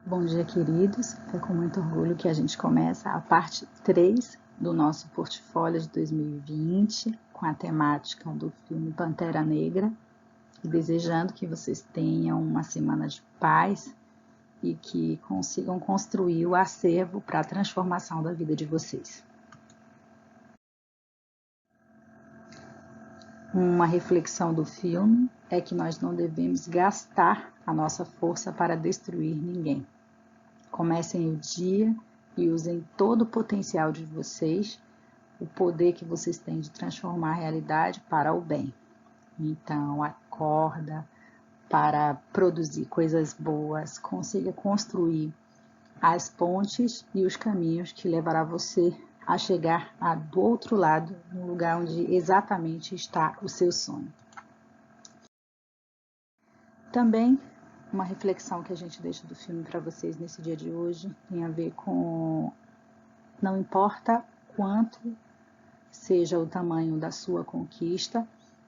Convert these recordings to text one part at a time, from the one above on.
Bom dia, queridos. É com muito orgulho que a gente começa a parte 3 do nosso portfólio de 2020, com a temática do filme Pantera Negra, e desejando que vocês tenham uma semana de paz e que consigam construir o acervo para a transformação da vida de vocês. Uma reflexão do filme é que nós não devemos gastar a nossa força para destruir ninguém. Comecem o dia e usem todo o potencial de vocês, o poder que vocês têm de transformar a realidade para o bem. Então, acorda para produzir coisas boas, consiga construir as pontes e os caminhos que levará você a chegar do outro lado, no lugar onde exatamente está o seu sonho. Também, uma reflexão que a gente deixa do filme para vocês nesse dia de hoje tem a ver com: não importa quanto seja o tamanho da sua conquista,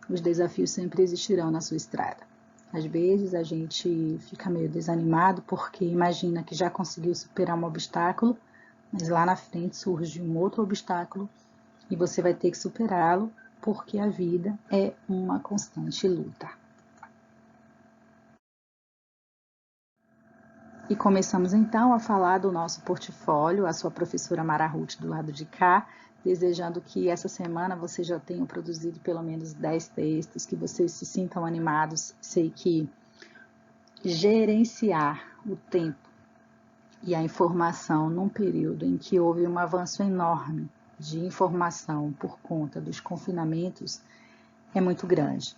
os desafios sempre existirão na sua estrada. Às vezes a gente fica meio desanimado porque imagina que já conseguiu superar um obstáculo, mas lá na frente surge um outro obstáculo e você vai ter que superá-lo, porque a vida é uma constante luta. E começamos então a falar do nosso portfólio, a sua professora Mara Ruth do lado de cá, desejando que essa semana vocês já tenham produzido pelo menos 10 textos, que vocês se sintam animados. Sei que gerenciar o tempo e a informação num período em que houve um avanço enorme de informação por conta dos confinamentos é muito grande.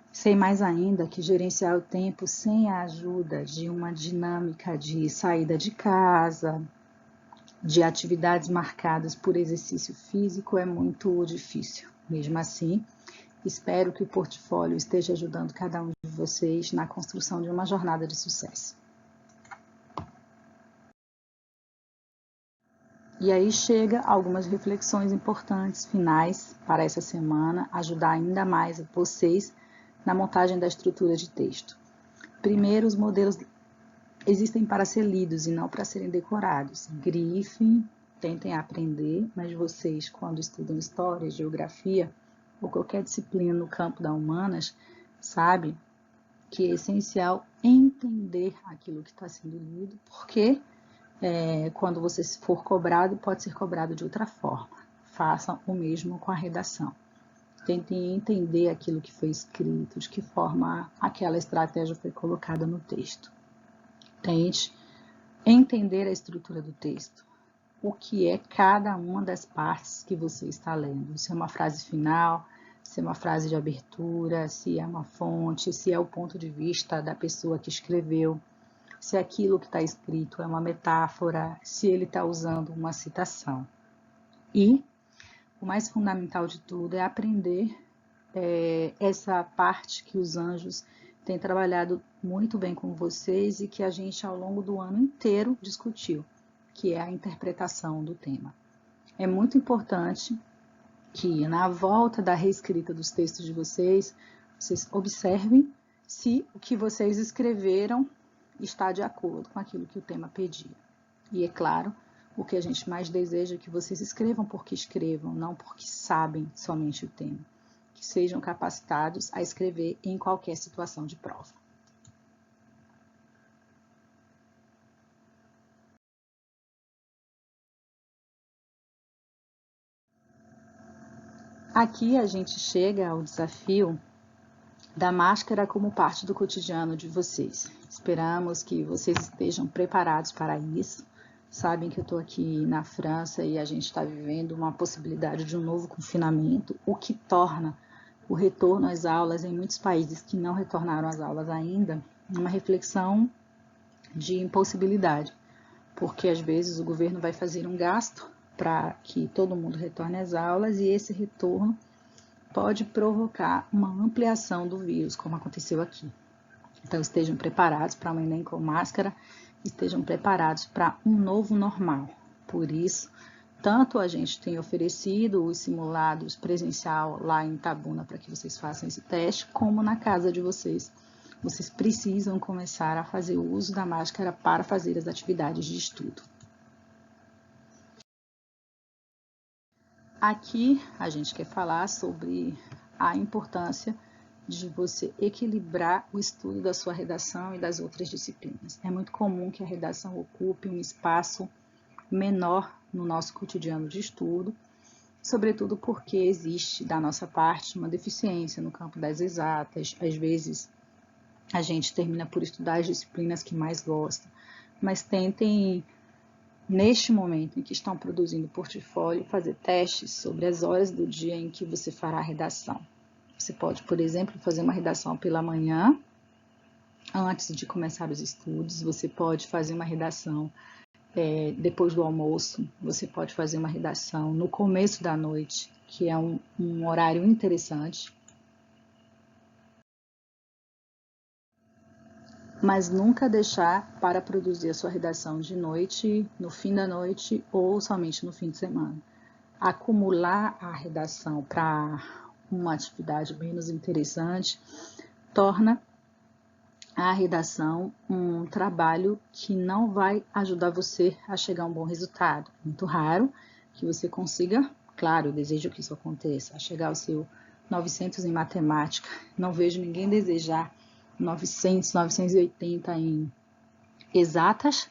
Sei mais ainda que gerenciar o tempo sem a ajuda de uma dinâmica de saída de casa, de atividades marcadas por exercício físico é muito difícil. Mesmo assim, espero que o portfólio esteja ajudando cada um de vocês na construção de uma jornada de sucesso. E aí chega algumas reflexões importantes finais para essa semana, ajudar ainda mais vocês na montagem da estrutura de texto. Primeiro, os modelos existem para ser lidos e não para serem decorados. Grifem, tentem aprender, mas vocês, quando estudam história, geografia ou qualquer disciplina no campo da humanas, sabem que é essencial entender aquilo que está sendo lido, porque quando você for cobrado, pode ser cobrado de outra forma. Façam o mesmo com a redação. Tentem entender aquilo que foi escrito, de que forma aquela estratégia foi colocada no texto. Tente entender a estrutura do texto, o que é cada uma das partes que você está lendo. Se é uma frase final, se é uma frase de abertura, se é uma fonte, se é o ponto de vista da pessoa que escreveu, se aquilo que está escrito é uma metáfora, se ele está usando uma citação. E o mais fundamental de tudo é aprender essa parte que os anjos têm trabalhado muito bem com vocês e que a gente ao longo do ano inteiro discutiu, que é a interpretação do tema. É muito importante que na volta da reescrita dos textos de vocês observem se o que vocês escreveram está de acordo com aquilo que o tema pedia. E é claro, o que a gente mais deseja é que vocês escrevam porque escrevam, não porque sabem somente o tema. Que sejam capacitados a escrever em qualquer situação de prova. Aqui a gente chega ao desafio da máscara como parte do cotidiano de vocês. Esperamos que vocês estejam preparados para isso. Sabem que eu estou aqui na França e a gente está vivendo uma possibilidade de um novo confinamento, o que torna o retorno às aulas em muitos países que não retornaram às aulas ainda uma reflexão de impossibilidade, porque às vezes o governo vai fazer um gasto para que todo mundo retorne às aulas e esse retorno pode provocar uma ampliação do vírus, como aconteceu aqui. Então estejam preparados para um Enem com máscara, estejam preparados para um novo normal. Por isso, tanto a gente tem oferecido os simulados presencial lá em Itabuna para que vocês façam esse teste, como na casa de vocês, vocês precisam começar a fazer o uso da máscara para fazer as atividades de estudo. Aqui a gente quer falar sobre a importância de você equilibrar o estudo da sua redação e das outras disciplinas. É muito comum que a redação ocupe um espaço menor no nosso cotidiano de estudo, sobretudo porque existe da nossa parte uma deficiência no campo das exatas. Às vezes a gente termina por estudar as disciplinas que mais gosta, mas tentem, neste momento em que estão produzindo o portfólio, fazer testes sobre as horas do dia em que você fará a redação. Você pode, por exemplo, fazer uma redação pela manhã, antes de começar os estudos. Você pode fazer uma redação depois do almoço. Você pode fazer uma redação no começo da noite, que é um horário interessante. Mas nunca deixar para produzir a sua redação de noite, no fim da noite ou somente no fim de semana. Acumular a redação para uma atividade menos interessante torna a redação um trabalho que não vai ajudar você a chegar a um bom resultado. Muito raro que você consiga, claro, eu desejo que isso aconteça, a chegar ao seu 900 em matemática. Não vejo ninguém desejar 900, 980 em exatas,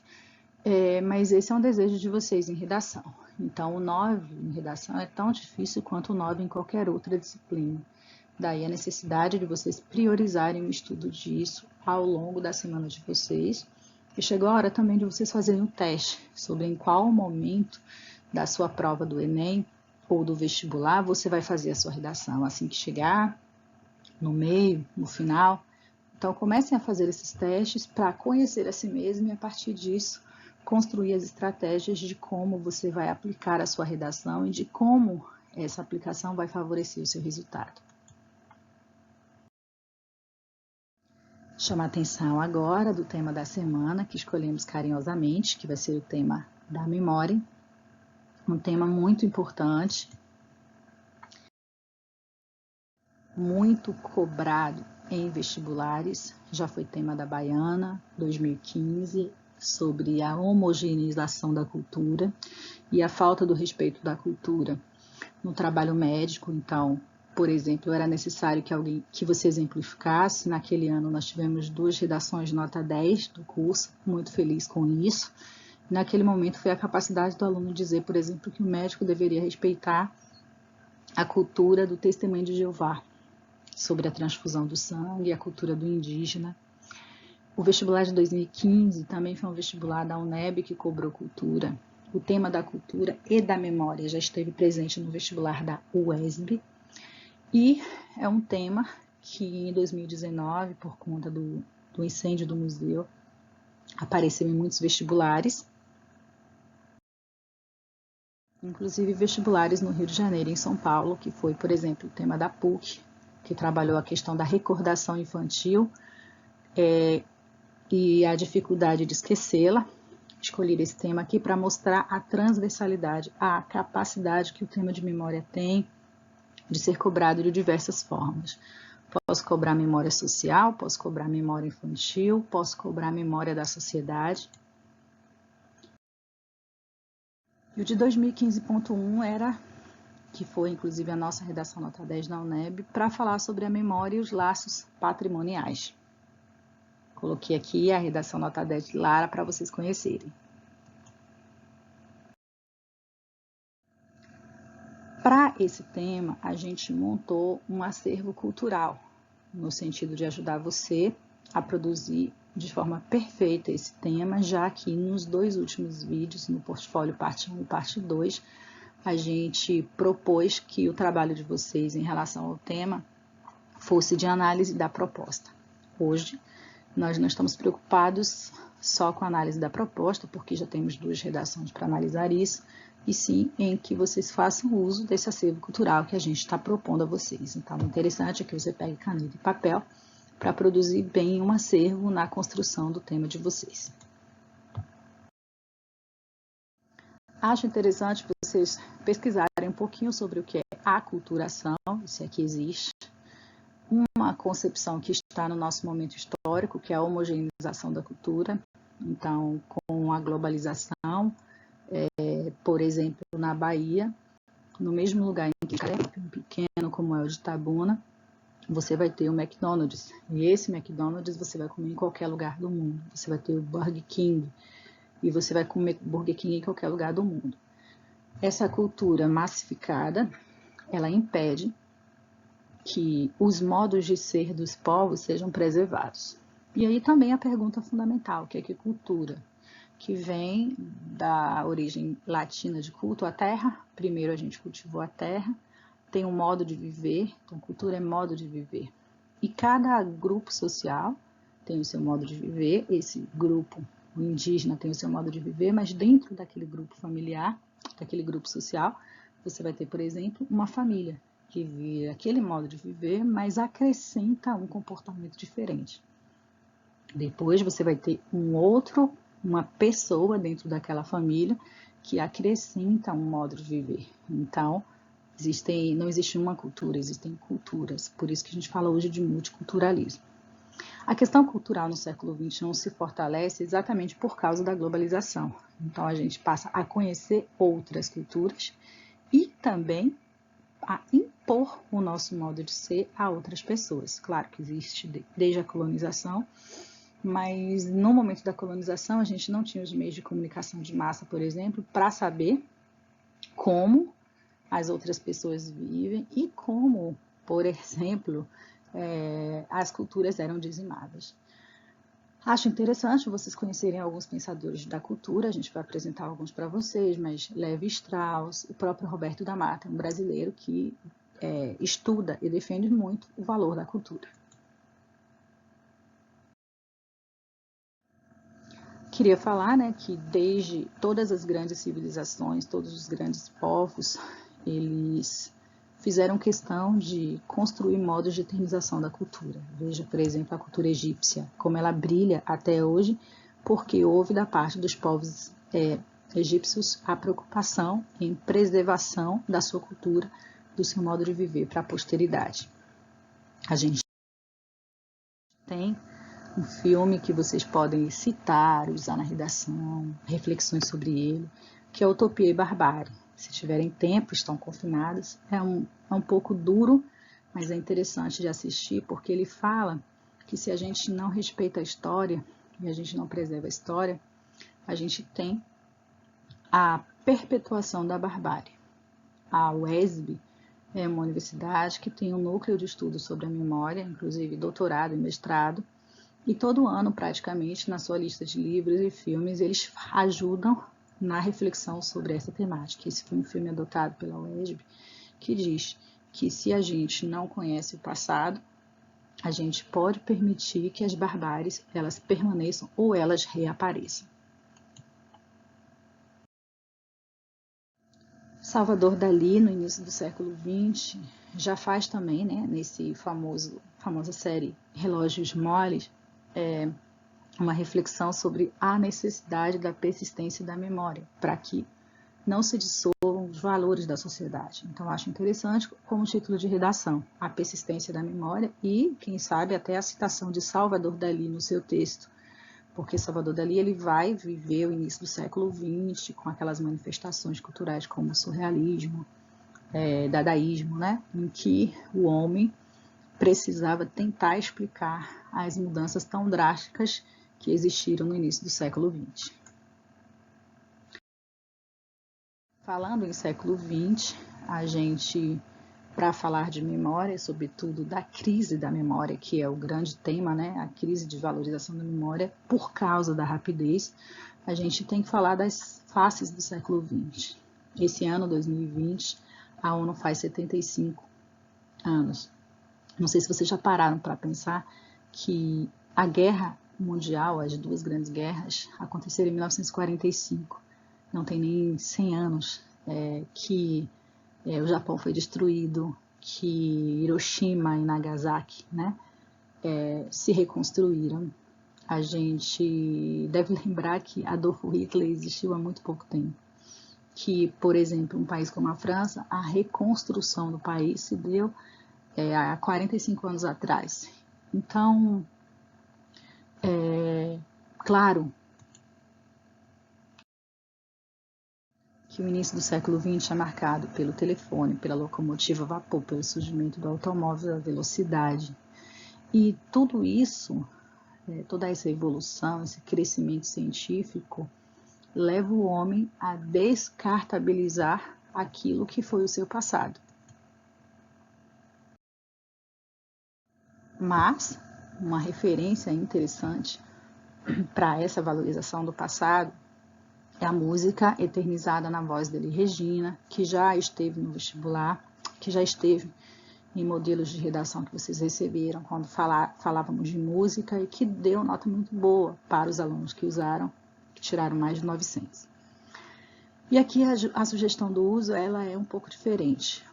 mas esse é um desejo de vocês em redação. Então, o 9 em redação é tão difícil quanto o 9 em qualquer outra disciplina. Daí a necessidade de vocês priorizarem o estudo disso ao longo da semana de vocês. E chegou a hora também de vocês fazerem um teste sobre em qual momento da sua prova do Enem ou do vestibular você vai fazer a sua redação. Assim que chegar, no meio, no final. Então, comecem a fazer esses testes para conhecer a si mesmo e, a partir disso, construir as estratégias de como você vai aplicar a sua redação e de como essa aplicação vai favorecer o seu resultado. Chamar a atenção agora do tema da semana, que escolhemos carinhosamente, que vai ser o tema da memória. Um tema muito importante, muito cobrado em vestibulares. Já foi tema da Baiana 2015, sobre a homogeneização da cultura e a falta do respeito da cultura no trabalho médico. Então, por exemplo, era necessário que você exemplificasse. Naquele ano nós tivemos 2 redações de nota 10 do curso, muito feliz com isso. Naquele momento foi a capacidade do aluno dizer, por exemplo, que o médico deveria respeitar a cultura do Testemunho de Jeová, sobre a transfusão do sangue e a cultura do indígena. O vestibular de 2015 também foi um vestibular da UNEB que cobrou cultura. O tema da cultura e da memória já esteve presente no vestibular da UESB. E é um tema que em 2019, por conta do incêndio do museu, apareceu em muitos vestibulares. Inclusive vestibulares no Rio de Janeiro e em São Paulo, que foi, por exemplo, o tema da PUC, que trabalhou a questão da recordação infantil e a dificuldade de esquecê-la. Escolhi esse tema aqui para mostrar a transversalidade, a capacidade que o tema de memória tem de ser cobrado de diversas formas. Posso cobrar memória social, posso cobrar memória infantil, posso cobrar memória da sociedade. E o de 2015.1 era, que foi inclusive a nossa redação nota 10 na UNEB, para falar sobre a memória e os laços patrimoniais. Coloquei aqui a redação nota 10 de Lara para vocês conhecerem. Para esse tema, a gente montou um acervo cultural, no sentido de ajudar você a produzir de forma perfeita esse tema, já que nos 2 últimos vídeos, no portfólio parte 1 e parte 2, a gente propôs que o trabalho de vocês em relação ao tema fosse de análise da proposta. Hoje, nós não estamos preocupados só com a análise da proposta, porque já temos 2 redações para analisar isso, e sim em que vocês façam uso desse acervo cultural que a gente está propondo a vocês. Então, o interessante é que você pegue caneta e papel para produzir bem um acervo na construção do tema de vocês. Acho interessante vocês pesquisarem um pouquinho sobre o que é aculturação, se é que existe, uma concepção que está no nosso momento histórico histórico, que é a homogeneização da cultura. Então, com a globalização, por exemplo, na Bahia, no mesmo lugar em que é um pequeno como é o de Itabuna, você vai ter o McDonald's. E esse McDonald's você vai comer em qualquer lugar do mundo. Você vai ter o Burger King. E você vai comer Burger King em qualquer lugar do mundo. Essa cultura massificada, ela impede que os modos de ser dos povos sejam preservados. E aí também a pergunta fundamental, o que é cultura? Que vem da origem latina de culto à terra. Primeiro a gente cultivou a terra, tem um modo de viver, então cultura é modo de viver. E cada grupo social tem o seu modo de viver, esse grupo, o indígena, tem o seu modo de viver, mas dentro daquele grupo familiar, daquele grupo social, você vai ter, por exemplo, uma família que vive aquele modo de viver, mas acrescenta um comportamento diferente. Depois você vai ter uma pessoa dentro daquela família que acrescenta um modo de viver. Então, não existe uma cultura, existem culturas. Por isso que a gente fala hoje de multiculturalismo. A questão cultural no século XXI se fortalece exatamente por causa da globalização. Então, a gente passa a conhecer outras culturas e também a impor o nosso modo de ser a outras pessoas. Claro que existe desde a colonização, mas no momento da colonização a gente não tinha os meios de comunicação de massa, por exemplo, para saber como as outras pessoas vivem e como, por exemplo, as culturas eram dizimadas. Acho interessante vocês conhecerem alguns pensadores da cultura, a gente vai apresentar alguns para vocês, mas Levi Strauss, o próprio Roberto da Mata, um brasileiro que estuda e defende muito o valor da cultura. Queria falar, que desde todas as grandes civilizações, todos os grandes povos, eles fizeram questão de construir modos de eternização da cultura. Veja, por exemplo, a cultura egípcia, como ela brilha até hoje, porque houve da parte dos povos egípcios a preocupação em preservação da sua cultura, do seu modo de viver para a posteridade. A gente tem um filme que vocês podem citar, usar na redação, reflexões sobre ele, que é Utopia e Barbárie. Se tiverem tempo, estão confinados. É um pouco duro, mas é interessante de assistir, porque ele fala que se a gente não respeita a história e a gente não preserva a história, a gente tem a perpetuação da barbárie. A UESB é uma universidade que tem um núcleo de estudo sobre a memória, inclusive doutorado e mestrado, e todo ano, praticamente, na sua lista de livros e filmes, eles ajudam na reflexão sobre essa temática. Esse foi um filme adotado pela UESB, que diz que se a gente não conhece o passado, a gente pode permitir que as barbáries elas permaneçam ou elas reapareçam. Salvador Dalí, no início do século XX, já faz também, nesse famosa série Relógios Moles, uma reflexão sobre a necessidade da persistência da memória, para que não se dissolvam os valores da sociedade. Então, acho interessante como título de redação, a persistência da memória e, quem sabe, até a citação de Salvador Dalí no seu texto, porque Salvador Dalí ele vai viver o início do século XX com aquelas manifestações culturais como o surrealismo, dadaísmo, em que o homem precisava tentar explicar as mudanças tão drásticas que existiram no início do século XX. Falando em século XX, a gente, para falar de memória, sobretudo da crise da memória, que é o grande tema, a crise de valorização da memória, por causa da rapidez, a gente tem que falar das faces do século XX. Esse ano, 2020, a ONU faz 75 anos. Não sei se vocês já pararam para pensar que a guerra mundial, as duas grandes guerras, aconteceram em 1945. Não tem nem 100 anos que o Japão foi destruído, que Hiroshima e Nagasaki se reconstruíram. A gente deve lembrar que Adolf Hitler existiu há muito pouco tempo. Que, por exemplo, um país como a França, a reconstrução do país se deu há 45 anos atrás. Então, Claro que o início do século XX é marcado pelo telefone, pela locomotiva a vapor, pelo surgimento do automóvel, da velocidade. E tudo isso, toda essa evolução, esse crescimento científico, leva o homem a descartabilizar aquilo que foi o seu passado. Mas uma referência interessante para essa valorização do passado é a música eternizada na voz dele, Regina, que já esteve no vestibular, que já esteve em modelos de redação que vocês receberam quando falávamos de música e que deu nota muito boa para os alunos que usaram, que tiraram mais de 900. E aqui a sugestão do uso, ela é um pouco diferente.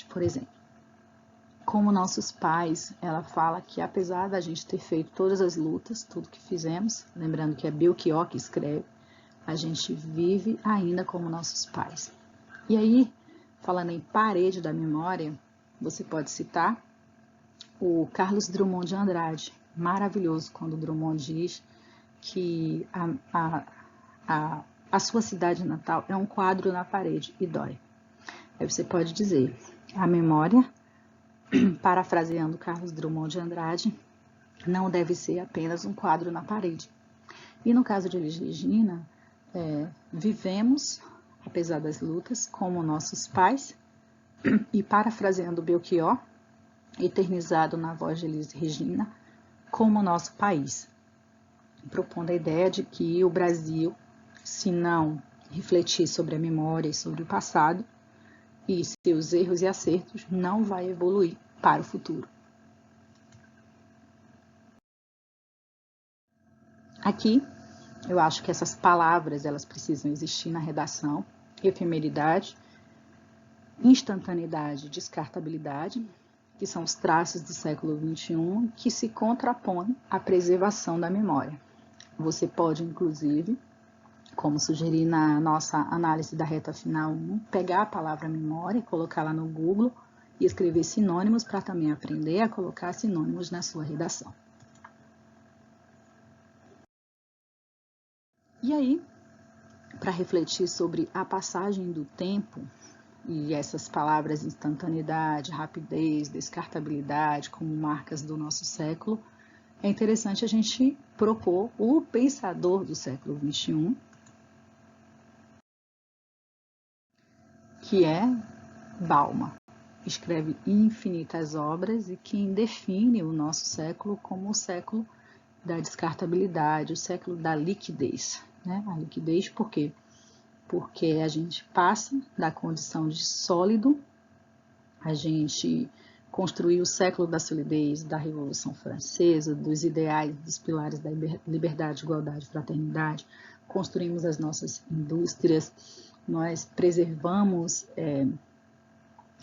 Por exemplo, como nossos pais, ela fala que apesar da gente ter feito todas as lutas, tudo que fizemos, lembrando que é Belchior que escreve, a gente vive ainda como nossos pais. E aí, falando em parede da memória, você pode citar o Carlos Drummond de Andrade, maravilhoso quando o Drummond diz que a sua cidade natal é um quadro na parede e dói. Aí você pode dizer, a memória, parafraseando Carlos Drummond de Andrade, não deve ser apenas um quadro na parede. E no caso de Elis Regina, vivemos, apesar das lutas, como nossos pais, e parafraseando Belchior, eternizado na voz de Elis Regina, como nosso país, propondo a ideia de que o Brasil, se não refletir sobre a memória e sobre o passado, e seus erros e acertos, não vai evoluir para o futuro. Aqui, eu acho que essas palavras, elas precisam existir na redação: efemeridade, instantaneidade, descartabilidade, que são os traços do século XXI, que se contrapõem à preservação da memória. Você pode, inclusive, como sugeri na nossa análise da reta final 1, pegar a palavra memória e colocá-la no Google e escrever sinônimos para também aprender a colocar sinônimos na sua redação. E aí, para refletir sobre a passagem do tempo e essas palavras instantaneidade, rapidez, descartabilidade como marcas do nosso século, é interessante a gente propor o pensador do século XXI, que é Bauman. Escreve infinitas obras e quem define o nosso século como o século da descartabilidade, o século da liquidez. Né? A liquidez por quê? Porque a gente passa da condição de sólido, a gente construiu o século da solidez, da Revolução Francesa, dos ideais, dos pilares da liberdade, igualdade, fraternidade, construímos as nossas indústrias, nós preservamos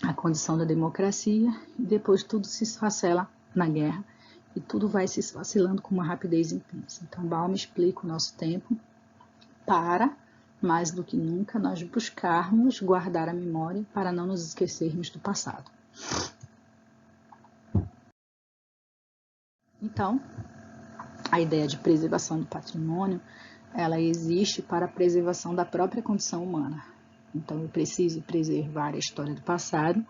a condição da democracia e depois tudo se esfacela na guerra e tudo vai se esfacelando com uma rapidez intensa. Então, Bauman explica o nosso tempo para, mais do que nunca, nós buscarmos guardar a memória para não nos esquecermos do passado. Então, a ideia de preservação do patrimônio, ela existe para a preservação da própria condição humana. Então, eu preciso preservar a história do passado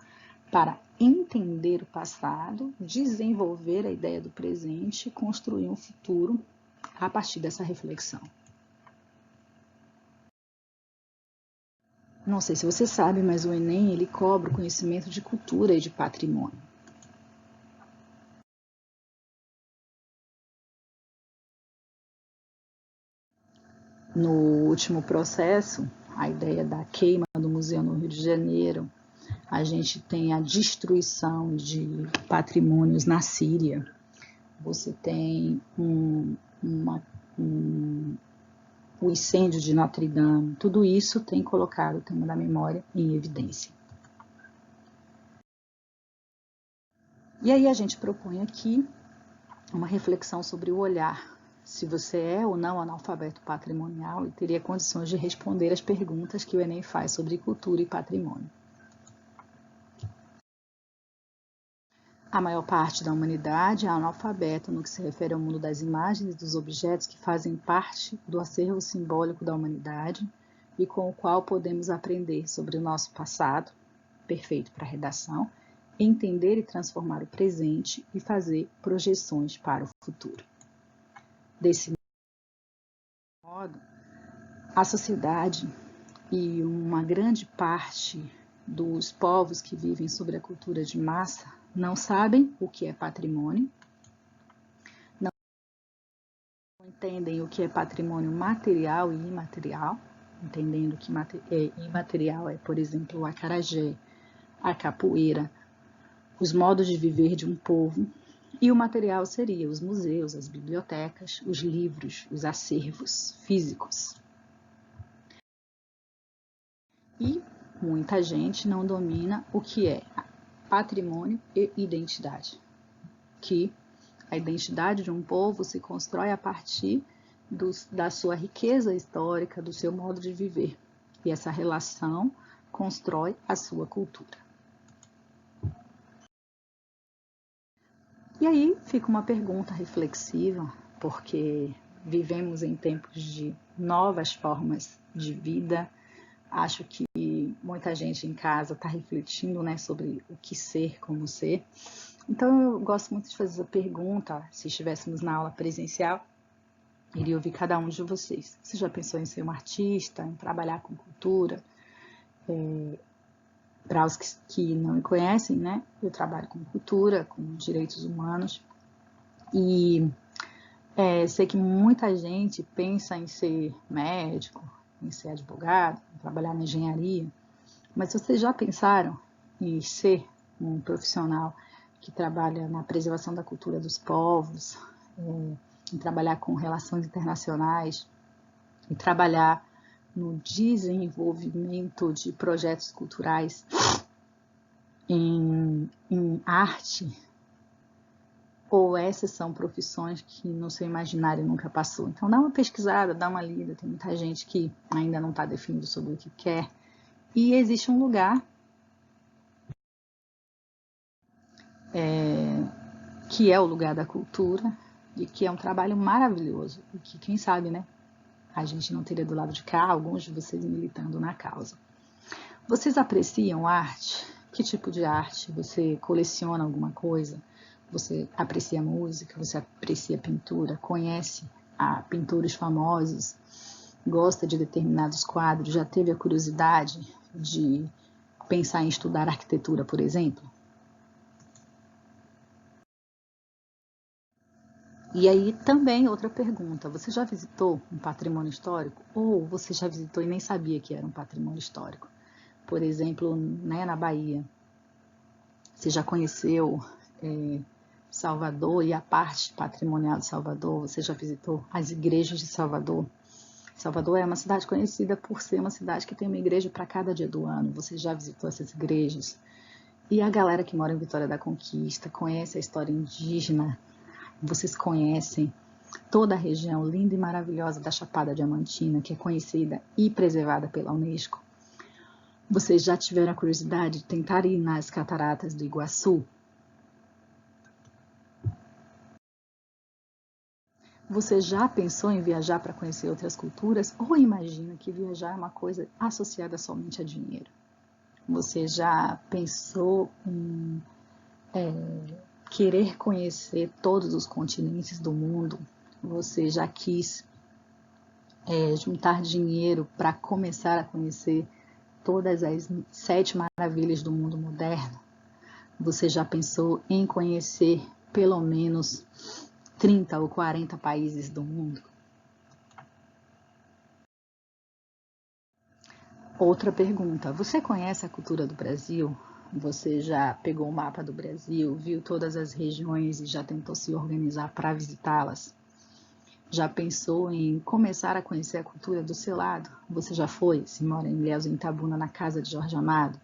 para entender o passado, desenvolver a ideia do presente e construir um futuro a partir dessa reflexão. Não sei se você sabe, mas o Enem ele cobra o conhecimento de cultura e de patrimônio. No último processo, a ideia da queima do museu no Rio de Janeiro, a gente tem a destruição de patrimônios na Síria, você tem o incêndio de Notre Dame, tudo isso tem colocado o tema da memória em evidência. E aí a gente propõe aqui uma reflexão sobre o olhar, se você é ou não analfabeto patrimonial e teria condições de responder as perguntas que o Enem faz sobre cultura e patrimônio. A maior parte da humanidade é analfabeta no que se refere ao mundo das imagens e dos objetos que fazem parte do acervo simbólico da humanidade e com o qual podemos aprender sobre o nosso passado, perfeito para a redação, entender e transformar o presente e fazer projeções para o futuro. Desse modo, a sociedade e uma grande parte dos povos que vivem sobre a cultura de massa não sabem o que é patrimônio, não entendem o que é patrimônio material e imaterial, entendendo que imaterial é, por exemplo, o acarajé, a capoeira, os modos de viver de um povo, e o material seria os museus, as bibliotecas, os livros, os acervos físicos. E muita gente não domina o que é patrimônio e identidade, que a identidade de um povo se constrói a partir da sua riqueza histórica, do seu modo de viver, e essa relação constrói a sua cultura. E aí fica uma pergunta reflexiva, porque vivemos em tempos de novas formas de vida. Acho que muita gente em casa está refletindo, né, sobre o que ser, como ser. Então eu gosto muito de fazer essa pergunta. Se estivéssemos na aula presencial, iria ouvir cada um de vocês. Você já pensou em ser um artista, em trabalhar com cultura? Para os que não me conhecem, né, eu trabalho com cultura, com direitos humanos, e sei que muita gente pensa em ser médico, em ser advogado, em trabalhar na engenharia, mas vocês já pensaram em ser um profissional que trabalha na preservação da cultura dos povos, em trabalhar com relações internacionais, em trabalhar no desenvolvimento de projetos culturais, em arte? Ou essas são profissões que no seu imaginário nunca passou? Então dá uma pesquisada, dá uma lida, tem muita gente que ainda não está definindo sobre o que quer. E existe um lugar que é o lugar da cultura e que é um trabalho maravilhoso. E que, quem sabe, né, a gente não teria do lado de cá alguns de vocês militando na causa. Vocês apreciam arte? Que tipo de arte? Você coleciona alguma coisa? Você aprecia música? Você aprecia pintura? Conhece pintores famosos? Gosta de determinados quadros? Já teve a curiosidade de pensar em estudar arquitetura, por exemplo? E aí também outra pergunta, você já visitou um patrimônio histórico? Ou você já visitou e nem sabia que era um patrimônio histórico? Por exemplo, né, na Bahia, você já conheceu Salvador e a parte patrimonial de Salvador? Você já visitou as igrejas de Salvador? Salvador é uma cidade conhecida por ser uma cidade que tem uma igreja para cada dia do ano. Você já visitou essas igrejas? E a galera que mora em Vitória da Conquista conhece a história indígena? Vocês conhecem toda a região linda e maravilhosa da Chapada Diamantina, que é conhecida e preservada pela Unesco? Vocês já tiveram a curiosidade de tentar ir nas cataratas do Iguaçu? Você já pensou em viajar para conhecer outras culturas? Ou imagina que viajar é uma coisa associada somente a dinheiro? Você já pensou em querer conhecer todos os continentes do mundo? Você já quis juntar dinheiro para começar a conhecer todas as 7 maravilhas do mundo moderno? Você já pensou em conhecer pelo menos 30 ou 40 países do mundo? Outra pergunta, você conhece a cultura do Brasil? Você já pegou o mapa do Brasil, viu todas as regiões e já tentou se organizar para visitá-las? Já pensou em começar a conhecer a cultura do seu lado? Você já foi? Se mora em Ilhéus, em Itabuna, na casa de Jorge Amado?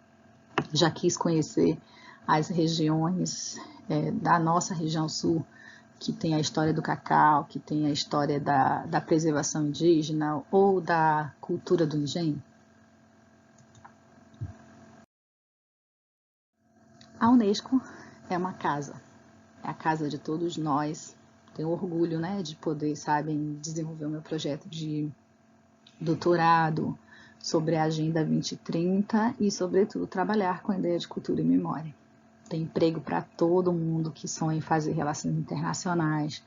Já quis conhecer as regiões da nossa região sul, que tem a história do cacau, que tem a história da preservação indígena ou da cultura do engenho? A Unesco é uma casa, é a casa de todos nós. Tenho orgulho, né, de poder, desenvolver o meu projeto de doutorado sobre a Agenda 2030 e, sobretudo, trabalhar com a ideia de cultura e memória. Tem emprego para todo mundo que sonha em fazer relações internacionais,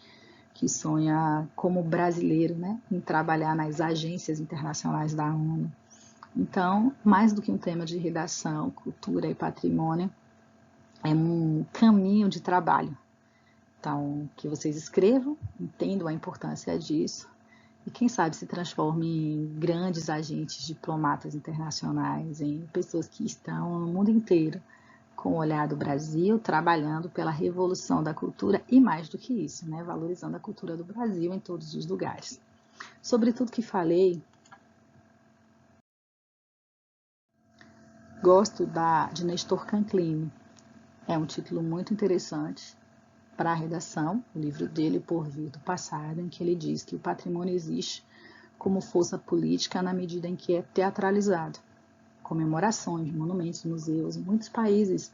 que sonha como brasileiro, né, em trabalhar nas agências internacionais da ONU. Então, mais do que um tema de redação, cultura e patrimônio, é um caminho de trabalho. Então, que vocês escrevam, entendam a importância disso e, quem sabe, se transformem em grandes agentes diplomatas internacionais, em pessoas que estão no mundo inteiro com o olhar do Brasil, trabalhando pela revolução da cultura e, mais do que isso, né, valorizando a cultura do Brasil em todos os lugares. Sobre tudo que falei, gosto de Nestor Canclini. É um título muito interessante para a redação, o livro dele, Por Vir do Passado, em que ele diz que o patrimônio existe como força política na medida em que é teatralizado. Comemorações, monumentos, museus, muitos países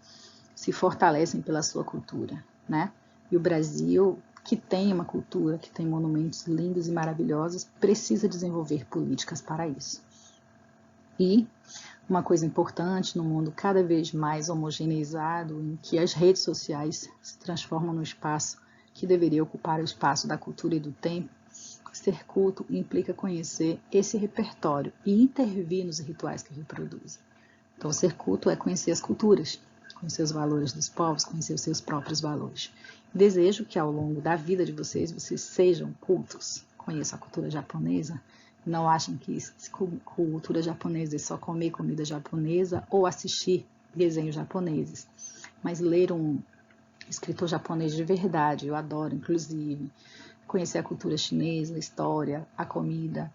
se fortalecem pela sua cultura, né? E o Brasil, que tem uma cultura, que tem monumentos lindos e maravilhosos, precisa desenvolver políticas para isso. E uma coisa importante no mundo cada vez mais homogeneizado, em que as redes sociais se transformam no espaço que deveria ocupar o espaço da cultura e do tempo, ser culto implica conhecer esse repertório e intervir nos rituais que reproduzem. Então, ser culto é conhecer as culturas, conhecer os valores dos povos, conhecer os seus próprios valores. Desejo que ao longo da vida de vocês sejam cultos. Conheçam a cultura japonesa. Não achem que cultura japonesa é só comer comida japonesa ou assistir desenhos japoneses. Mas ler um escritor japonês de verdade, eu adoro, inclusive. Conhecer a cultura chinesa, a história, a comida.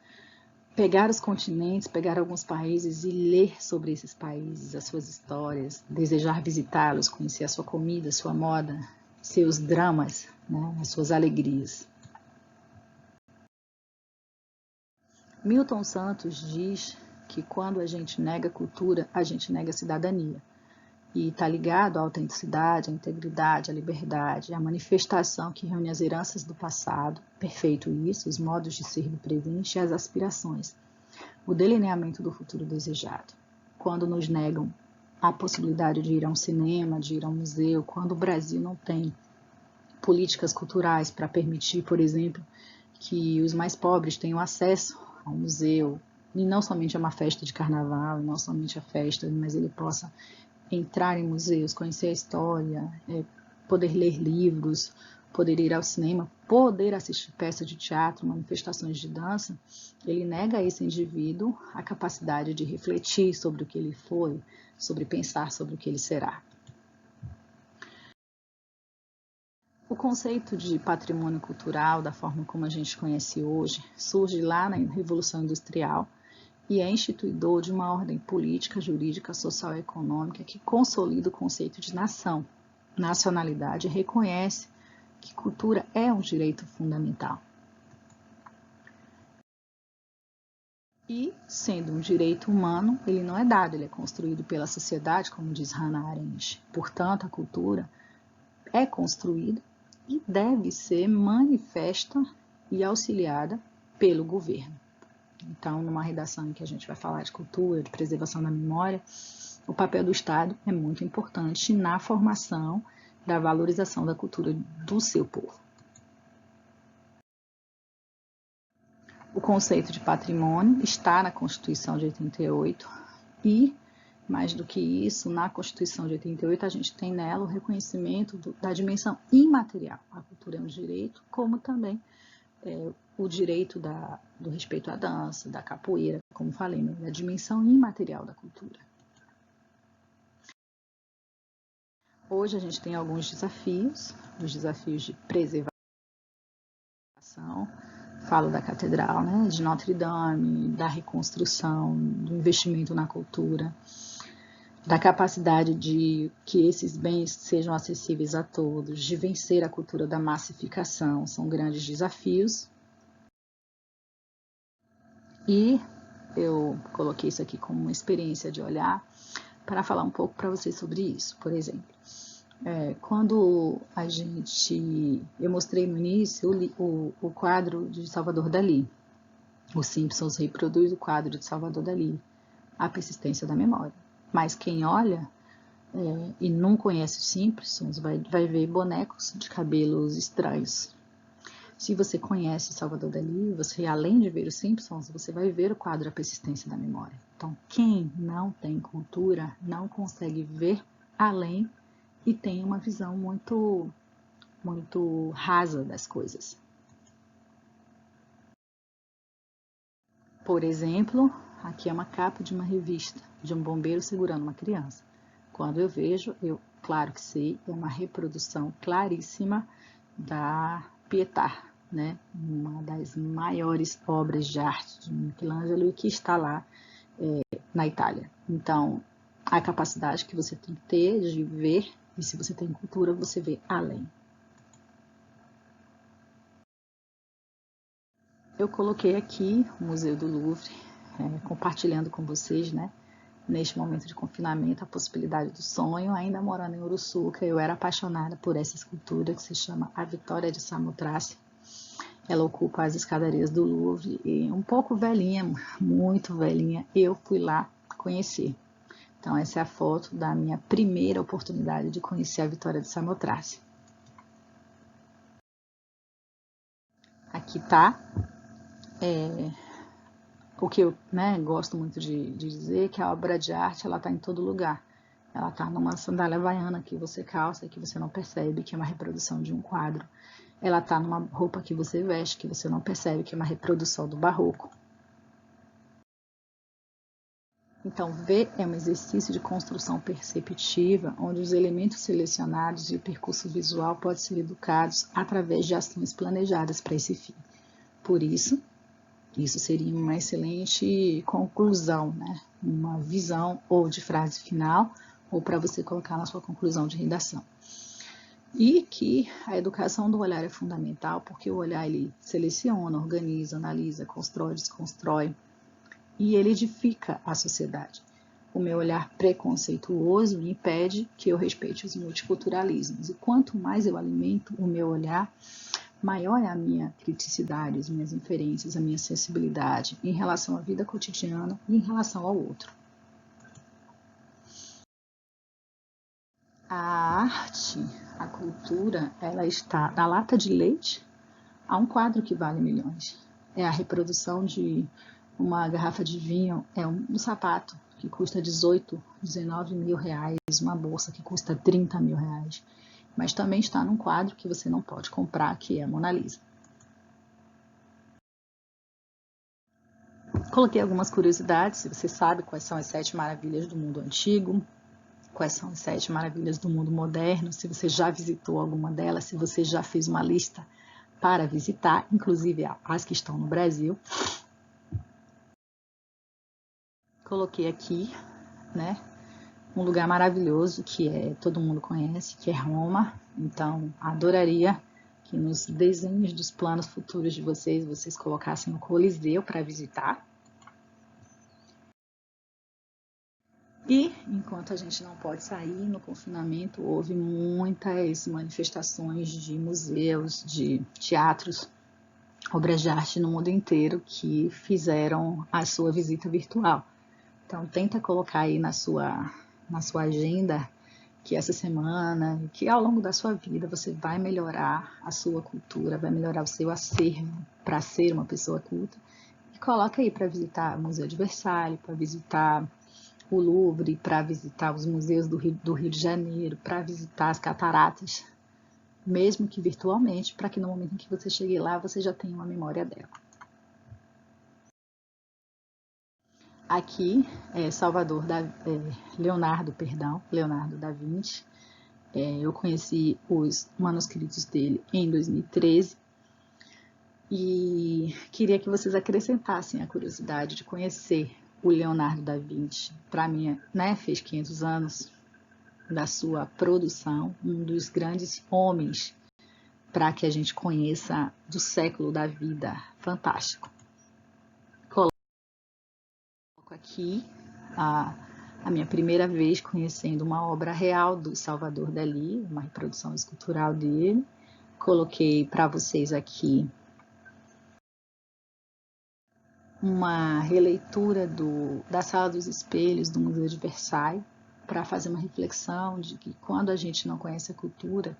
Pegar os continentes, pegar alguns países e ler sobre esses países, as suas histórias. Desejar visitá-los, conhecer a sua comida, a sua moda, seus dramas, né, as suas alegrias. Milton Santos diz que quando a gente nega cultura, a gente nega cidadania. E está ligado à autenticidade, à integridade, à liberdade, à manifestação que reúne as heranças do passado, perfeito isso, os modos de ser do presente e as aspirações, o delineamento do futuro desejado. Quando nos negam a possibilidade de ir a um cinema, de ir a um museu, quando o Brasil não tem políticas culturais para permitir, por exemplo, que os mais pobres tenham acesso ao museu, e não somente a uma festa de carnaval, não somente a festa, mas ele possa entrar em museus, conhecer a história, poder ler livros, poder ir ao cinema, poder assistir peças de teatro, manifestações de dança, ele nega a esse indivíduo a capacidade de refletir sobre o que ele foi, sobre pensar sobre o que ele será. O conceito de patrimônio cultural, da forma como a gente conhece hoje, surge lá na Revolução Industrial, e é instituidor de uma ordem política, jurídica, social e econômica que consolida o conceito de nação. Nacionalidade reconhece que cultura é um direito fundamental. E, sendo um direito humano, ele não é dado, ele é construído pela sociedade, como diz Hannah Arendt. Portanto, a cultura é construída e deve ser manifesta e auxiliada pelo governo. Então, numa redação em que a gente vai falar de cultura, de preservação da memória, o papel do Estado é muito importante na formação da valorização da cultura do seu povo. O conceito de patrimônio está na Constituição de 88 e, mais do que isso, na Constituição de 88 a gente tem nela o reconhecimento da dimensão imaterial. A cultura é um direito, como também o direito do respeito à dança, da capoeira, como falei, né, da dimensão imaterial da cultura. Hoje a gente tem alguns desafios, os desafios de preservação, falo da Catedral, né, de Notre Dame, da reconstrução, do investimento na cultura, da capacidade de que esses bens sejam acessíveis a todos, de vencer a cultura da massificação, são grandes desafios. E eu coloquei isso aqui como uma experiência de olhar para falar um pouco para vocês sobre isso. Por exemplo, Quando eu mostrei no início o quadro de Salvador Dalí. Os Simpsons reproduz o quadro de Salvador Dalí, A Persistência da Memória. Mas quem olha e não conhece os Simpsons vai ver bonecos de cabelos estranhos. Se você conhece Salvador Dalí, você, além de ver os Simpsons, você vai ver o quadro A Persistência da Memória. Então, quem não tem cultura não consegue ver além e tem uma visão muito rasa das coisas. Por exemplo, aqui é uma capa de uma revista de um bombeiro segurando uma criança. Quando eu vejo, claro que sei, é uma reprodução claríssima da Pietà, né? Uma das maiores obras de arte de Michelangelo e que está lá na Itália. Então, a capacidade que você tem que ter de ver, e se você tem cultura, você vê além. Eu coloquei aqui o Museu do Louvre, compartilhando com vocês, né? Neste momento de confinamento, a possibilidade do sonho. Ainda morando em Uruçuca, eu era apaixonada por essa escultura que se chama A Vitória de Samothrace. Ela ocupa as escadarias do Louvre e um pouco velhinha, muito velhinha, eu fui lá conhecer. Então essa é a foto da minha primeira oportunidade de conhecer a Vitória de Samothrace. Aqui tá o que eu gosto muito de dizer, que a obra de arte ela está em todo lugar. Ela está numa sandália havaiana que você calça e que você não percebe que é uma reprodução de um quadro. Ela está numa roupa que você veste que você não percebe que é uma reprodução do barroco. Então, ver é um exercício de construção perceptiva, onde os elementos selecionados e o percurso visual podem ser educados através de ações planejadas para esse fim. Por isso seria uma excelente conclusão, né? Uma visão ou de frase final, ou para você colocar na sua conclusão de redação. E que a educação do olhar é fundamental, porque o olhar ele seleciona, organiza, analisa, constrói, desconstrói, e ele edifica a sociedade. O meu olhar preconceituoso me impede que eu respeite os multiculturalismos. E quanto mais eu alimento o meu olhar, maior é a minha criticidade, as minhas inferências, a minha sensibilidade em relação à vida cotidiana e em relação ao outro. A arte, a cultura, ela está da lata de leite a um quadro que vale milhões. É a reprodução de uma garrafa de vinho, é um sapato que custa 18, 19 mil reais, uma bolsa que custa 30 mil reais. Mas também está num quadro que você não pode comprar, que é a Mona Lisa. Coloquei algumas curiosidades, se você sabe quais são as 7 maravilhas do mundo antigo, quais são as 7 maravilhas do mundo moderno, se você já visitou alguma delas, se você já fez uma lista para visitar, inclusive as que estão no Brasil. Coloquei aqui, né, um lugar maravilhoso que todo mundo conhece, que é Roma. Então, adoraria que nos desenhos dos planos futuros de vocês colocassem o Coliseu para visitar. E, enquanto a gente não pode sair no confinamento, houve muitas manifestações de museus, de teatros, obras de arte no mundo inteiro que fizeram a sua visita virtual. Então, tenta colocar aí na sua agenda que essa semana, que ao longo da sua vida, você vai melhorar a sua cultura, vai melhorar o seu acervo para ser uma pessoa culta. E coloca aí para visitar o Museu de Versalhes, para visitar o Louvre, para visitar os museus do Rio de Janeiro, para visitar as cataratas, mesmo que virtualmente, para que no momento em que você chegue lá, você já tenha uma memória dela. Aqui é Leonardo da Vinci. Eu conheci os manuscritos dele em 2013 e queria que vocês acrescentassem a curiosidade de conhecer o Leonardo da Vinci. Para mim, fez 500 anos da sua produção, um dos grandes homens para que a gente conheça do século da vida. Fantástico. Coloco aqui a minha primeira vez conhecendo uma obra real do Salvador Dalí, uma reprodução escultural dele. Coloquei para vocês aqui uma releitura da Sala dos Espelhos do Museu de Versailles, para fazer uma reflexão de que quando a gente não conhece a cultura,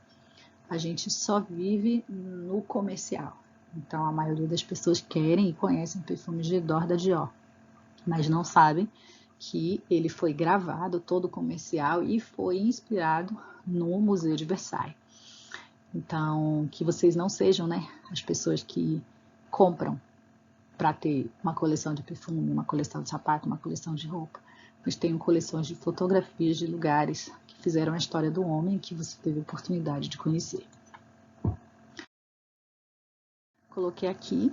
a gente só vive no comercial. Então, a maioria das pessoas querem e conhecem o perfume J'adore da Dior, mas não sabem que ele foi gravado todo comercial e foi inspirado no Museu de Versailles. Então, que vocês não sejam, né, as pessoas que compram para ter uma coleção de perfume, uma coleção de sapato, uma coleção de roupa, mas tenham coleções de fotografias de lugares que fizeram a história do homem que você teve a oportunidade de conhecer. Coloquei aqui,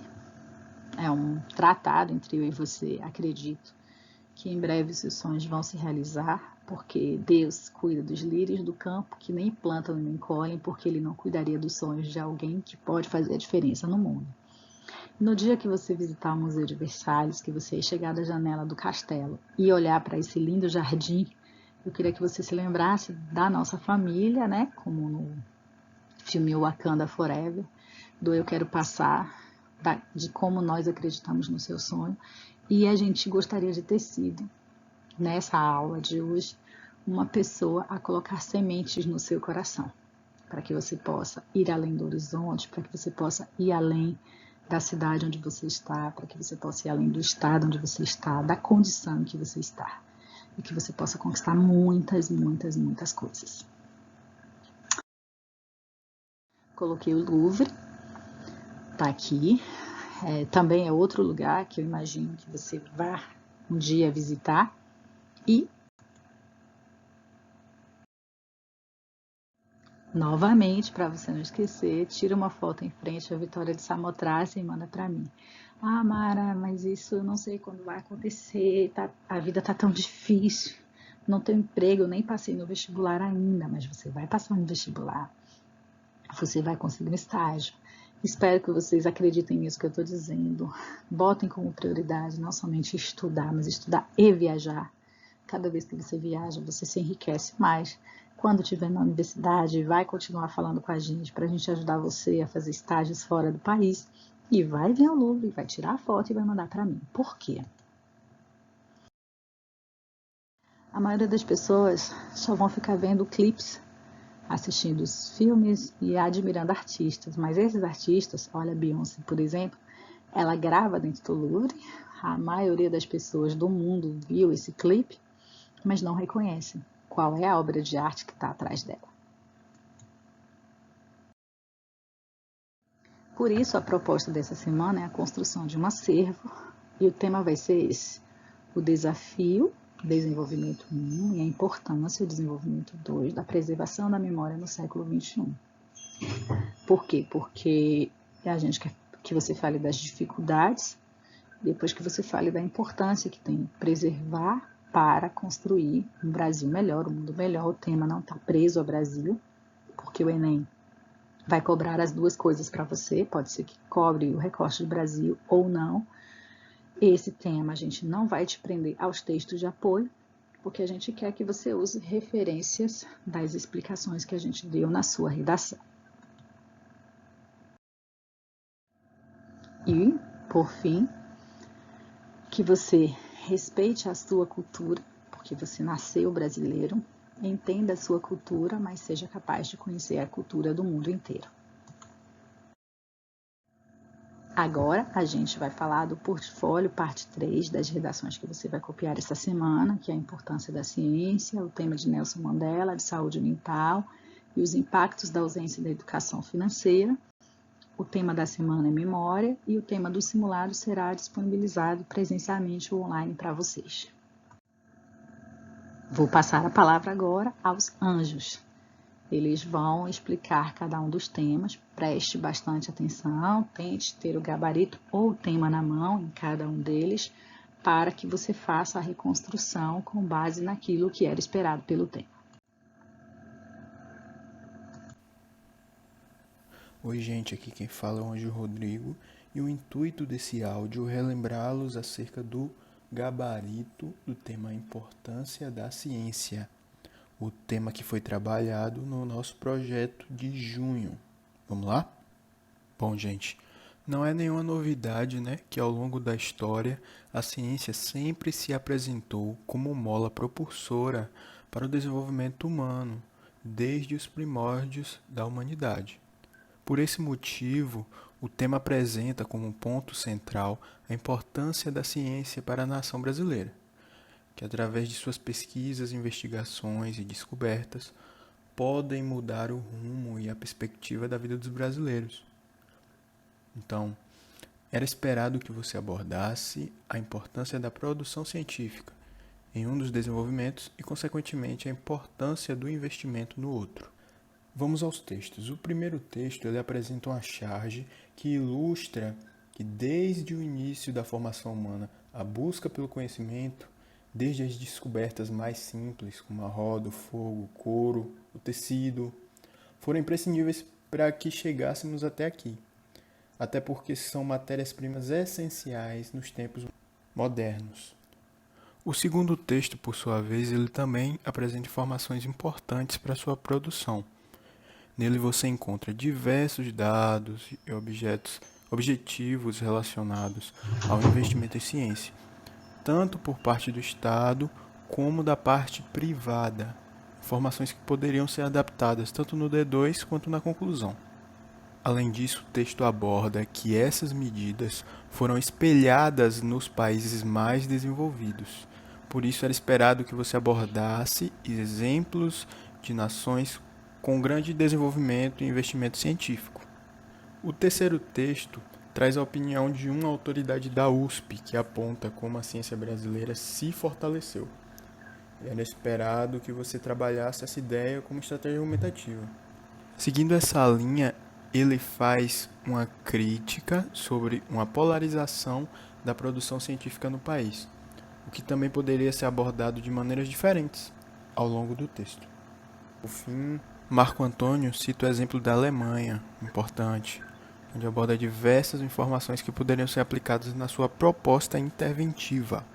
é um tratado entre eu e você. Acredito que em breve seus sonhos vão se realizar, porque Deus cuida dos lírios do campo que nem plantam e nem colhem, porque Ele não cuidaria dos sonhos de alguém que pode fazer a diferença no mundo. No dia que você visitar o Museu de Versalhes, que você chegar da janela do castelo e olhar para esse lindo jardim, eu queria que você se lembrasse da nossa família, né? Como no filme Wakanda Forever, do Eu Quero Passar, de como nós acreditamos no seu sonho. E a gente gostaria de ter sido, nessa aula de hoje, uma pessoa a colocar sementes no seu coração, para que você possa ir além do horizonte, para que você possa ir além da cidade onde você está, para que você possa ir além do estado onde você está, da condição em que você está, e que você possa conquistar muitas, muitas, muitas coisas. Coloquei o Louvre, tá aqui. Também é outro lugar que eu imagino que você vá um dia visitar. E, novamente, para você não esquecer, tira uma foto em frente à Vitória de Samothrace e manda para mim. Ah, Mara, mas isso eu não sei quando vai acontecer, a vida tá tão difícil, não tenho emprego, eu nem passei no vestibular ainda, mas você vai passar no vestibular, você vai conseguir um estágio. Espero que vocês acreditem nisso que eu estou dizendo. Botem como prioridade não somente estudar, mas estudar e viajar. Cada vez que você viaja, você se enriquece mais. Quando estiver na universidade, vai continuar falando com a gente para a gente ajudar você a fazer estágios fora do país. E vai ver o Louvre, vai tirar a foto e vai mandar para mim. Por quê? A maioria das pessoas só vão ficar vendo clipes, assistindo os filmes e admirando artistas. Mas esses artistas, olha a Beyoncé, por exemplo, ela grava dentro do Louvre. A maioria das pessoas do mundo viu esse clipe, mas não reconhecem qual é a obra de arte que está atrás dela. Por isso, a proposta dessa semana é a construção de um acervo, e o tema vai ser esse: o desafio, desenvolvimento 1, e a importância, o desenvolvimento 2, da preservação da memória no século XXI. Por quê? Porque a gente quer que você fale das dificuldades, depois que você fale da importância que tem preservar para construir um Brasil melhor, um mundo melhor. O tema não está preso ao Brasil, porque o Enem vai cobrar as duas coisas para você, pode ser que cobre o recorte do Brasil ou não. Esse tema a gente não vai te prender aos textos de apoio, porque a gente quer que você use referências das explicações que a gente deu na sua redação. E, por fim, que você respeite a sua cultura, porque você nasceu brasileiro, entenda a sua cultura, mas seja capaz de conhecer a cultura do mundo inteiro. Agora a gente vai falar do portfólio, parte 3, das redações que você vai copiar essa semana, que é a importância da ciência, o tema de Nelson Mandela, de saúde mental e os impactos da ausência da educação financeira. O tema da semana é memória e o tema do simulado será disponibilizado presencialmente ou online para vocês. Vou passar a palavra agora aos anjos. Eles vão explicar cada um dos temas, preste bastante atenção, tente ter o gabarito ou o tema na mão em cada um deles, para que você faça a reconstrução com base naquilo que era esperado pelo tema. Oi gente, aqui quem fala é o Anjo Rodrigo, e o intuito desse áudio é relembrá-los acerca do gabarito do tema Importância da Ciência, o tema que foi trabalhado no nosso projeto de junho. Vamos lá? Bom, gente, não é nenhuma novidade, né, que ao longo da história a ciência sempre se apresentou como mola propulsora para o desenvolvimento humano, desde os primórdios da humanidade. Por esse motivo, o tema apresenta como ponto central a importância da ciência para a nação brasileira, que através de suas pesquisas, investigações e descobertas podem mudar o rumo e a perspectiva da vida dos brasileiros. Então, era esperado que você abordasse a importância da produção científica em um dos desenvolvimentos e, consequentemente, a importância do investimento no outro. Vamos aos textos. O primeiro texto ele apresenta uma charge que ilustra que desde o início da formação humana, a busca pelo conhecimento, desde as descobertas mais simples, como a roda, o fogo, o couro, o tecido, foram imprescindíveis para que chegássemos até aqui. Até porque são matérias-primas essenciais nos tempos modernos. O segundo texto, por sua vez, ele também apresenta informações importantes para sua produção. Nele você encontra diversos dados e objetivos relacionados ao investimento em ciência, tanto por parte do Estado como da parte privada. Informações que poderiam ser adaptadas tanto no D2 quanto na conclusão. Além disso, o texto aborda que essas medidas foram espelhadas nos países mais desenvolvidos. Por isso era esperado que você abordasse exemplos de nações com grande desenvolvimento e investimento científico. O terceiro texto traz a opinião de uma autoridade da USP que aponta como a ciência brasileira se fortaleceu. Era esperado que você trabalhasse essa ideia como estratégia argumentativa. Seguindo essa linha, ele faz uma crítica sobre uma polarização da produção científica no país, o que também poderia ser abordado de maneiras diferentes ao longo do texto. Por fim, Marco Antônio cita o exemplo da Alemanha, importante, onde aborda diversas informações que poderiam ser aplicadas na sua proposta interventiva.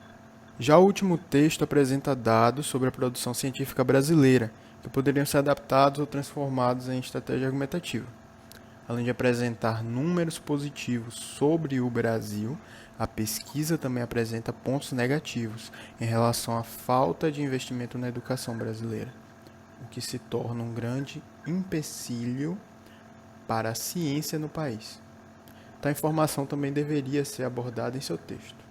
Já o último texto apresenta dados sobre a produção científica brasileira, que poderiam ser adaptados ou transformados em estratégia argumentativa. Além de apresentar números positivos sobre o Brasil, a pesquisa também apresenta pontos negativos em relação à falta de investimento na educação brasileira, o que se torna um grande empecilho para a ciência no país. Tal informação também deveria ser abordada em seu texto.